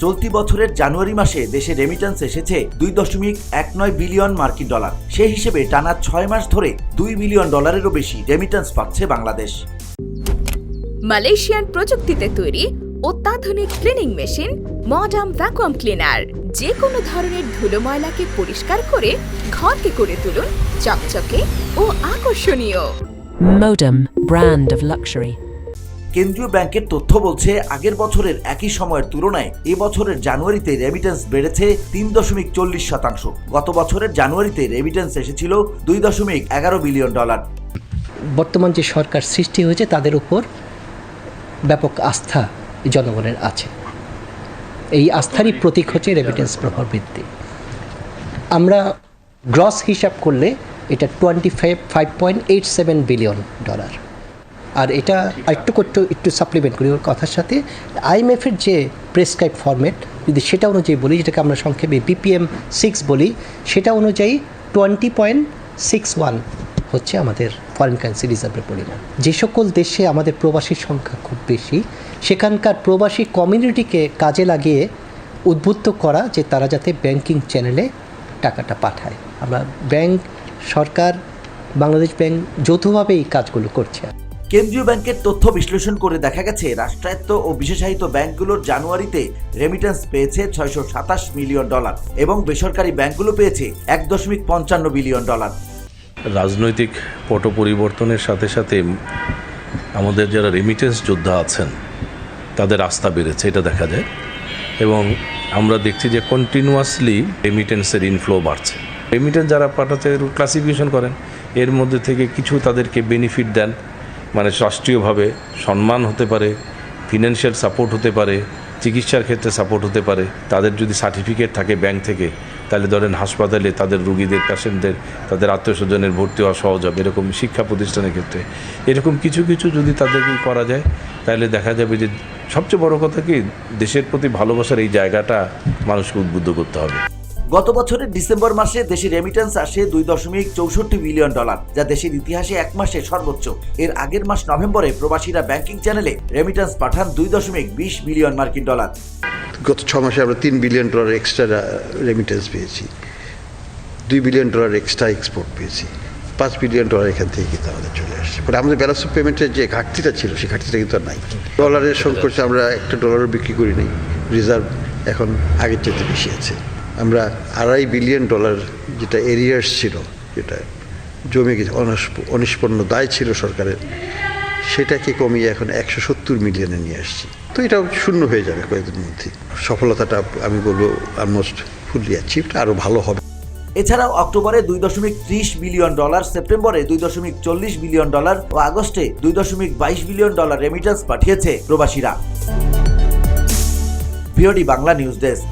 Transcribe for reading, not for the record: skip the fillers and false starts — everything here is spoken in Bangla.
চলতি বছরের জানুয়ারি মাসে দেশে রেমিটেন্স এসেছে 2.19 বিলিয়ন মার্কিন ডলার। সেই হিসেবে টানা 6 মাস ধরে 2 বিলিয়ন ডলারেরও বেশি রেমিটেন্স পাচ্ছে বাংলাদেশ। মালয়েশিয়ান প্রযুক্তিতে তৈরি অত্যাধুনিক cleaning machine modern vacuum cleaner যে কোনো ধরনের ধুলো ময়লাকে পরিষ্কার করে ঘরকে করে তুলুন চকচকে ও আকর্ষণীয়। Modem, brand of luxury. কেন্দ্রীয় ব্যাংকের তথ্য বলছে আগের বছরের একই সময়ের তুলনায় এ বছরের জানুয়ারিতে রেমিটেন্স বেড়েছে 3.40%। গত বছরের জানুয়ারিতে রেমিটেন্স এসেছিল 2.11 বিলিয়ন ডলার। বর্তমান যে সরকার সৃষ্টি হয়েছে তাদের উপর ব্যাপক আস্থা জনগণের আছে। এই আস্থারই প্রতীক হচ্ছে রেমিটেন্স প্রভাব বৃদ্ধি। আমরা গ্রস হিসাব করলে এটা 25.87 বিলিয়ন ডলার। আর এটা একটু সাপ্লিমেন্ট করি ওর কথার সাথে, IMF-এর যে প্রেসক্রাইব ফরম্যাট যদি সেটা অনুযায়ী বলি, যেটাকে আমরা সংক্ষেপে BPM 6 বলি, সেটা অনুযায়ী 20.61 হচ্ছে আমাদের ফরেন কারেন্সি রিজার্ভের পরিমাণ। যে সকল দেশে আমাদের প্রবাসীর সংখ্যা খুব বেশি, সেখানকার প্রবাসী কমিউনিটিকে কাজে লাগিয়ে উদ্বুদ্ধ করা যে তারা যাতে ব্যাংকিং চ্যানেলে টাকাটা পাঠায়। আমরা ব্যাংক, সরকার, বাংলাদেশ ব্যাংক যৌথভাবে এই কাজগুলো করছে। কেন্দ্রীয় ব্যাংকের তথ্য বিশ্লেষণ করে দেখা গেছে রাষ্ট্রায়ত্ত ও বিশেষায়িত ব্যাংকগুলোর জানুয়ারিতে রেমিটেন্স পেয়েছে 627 মিলিয়ন ডলার এবং বেসরকারি ব্যাংকগুলো পেয়েছে 1.55 বিলিয়ন ডলার। রাজনৈতিক পট পরিবর্তনের সাথে সাথে আমাদের যারা রেমিটেন্স যোদ্ধা আছেন তাদের আস্থা বেড়েছে, এটা দেখা যায়। এবং আমরা দেখছি যে কন্টিনিউয়াসলি রেমিটেন্সের ইনফ্লো বাড়ছে। রেমিটেন্স যারা পাঠাতে ক্লাসিফিকেশন করেন, এর মধ্যে থেকে কিছু তাদেরকে বেনিফিট দেন, মানে রাষ্ট্রীয়ভাবে সম্মান হতে পারে, ফিনান্সিয়াল সাপোর্ট হতে পারে, চিকিৎসার ক্ষেত্রে সাপোর্ট হতে পারে। তাদের যদি সার্টিফিকেট থাকে ব্যাংক থেকে, তাহলে ধরেন হাসপাতালে তাদের রুগীদের, পেশেন্টদের, তাদের আত্মীয়স্বজনের ভর্তি হওয়া সহজ হবে। এরকম শিক্ষা প্রতিষ্ঠানের ক্ষেত্রে এরকম কিছু যদি তাদেরকে করা যায়, তাহলে দেখা যাবে যে সবচেয়ে বড় কথা কি, দেশের প্রতি ভালোবাসার এই জায়গাটা মানুষকে উদ্বুদ্ধ করতে হবে। গত বছরের ডিসেম্বর মাসে দেশে রেমিটেন্স আসে 2.64 বিলিয়ন ডলার, যা দেশের ইতিহাসে এক মাসে সর্বোচ্চ। এর আগের মাস নভেম্বরে প্রবাসীরা ব্যাংকিং চ্যানেলে রেমিটেন্স পাঠান 2.20 বিলিয়ন মার্কিন ডলার। গত 6 মাসে আমরা 3 বিলিয়ন ডলার এক্সট্রা রেমিটেন্স পেয়েছি, 2 বিলিয়ন ডলার এক্সট্রা এক্সপোর্ট পেয়েছি, 5 বিলিয়ন ডলার এখান থেকে কিন্তু আমাদের চলে আসছে। মানে আমাদের ব্যালেন্স অফ পেমেন্টের যে ঘাটতিটা ছিল, সেই ঘাটতিটা কিন্তু আর নাই। ডলারের সংকটে আমরা একটা ডলারও বিক্রি করি নাই, রিজার্ভ এখন আগের চেয়ে বেশি আছে। আমরা 2.5 বিলিয়ন ডলার যেটা এরিয়ার্স ছিল, যেটা জমে গেছে, অনিষ্পন্ন দায় ছিল সরকারের, সেটাকে কমিয়ে এখন 170 মিলিয়নে নিয়ে আসছি। তো এটাও শূন্য হয়ে যাবে কয়েকদিনের মধ্যে। সফলতাটা আমি বলবো অলমোস্ট ফুললি অ্যাচিভড, আরও ভালো হবে। এছাড়াও অক্টোবরে 2.30 বিলিয়ন ডলার, সেপ্টেম্বরে 2.40 বিলিয়ন ডলার ও আগস্টে 2.22 বিলিয়ন ডলার রেমিটেন্স পাঠিয়েছে প্রবাসীরা। VOD Bangla news desk.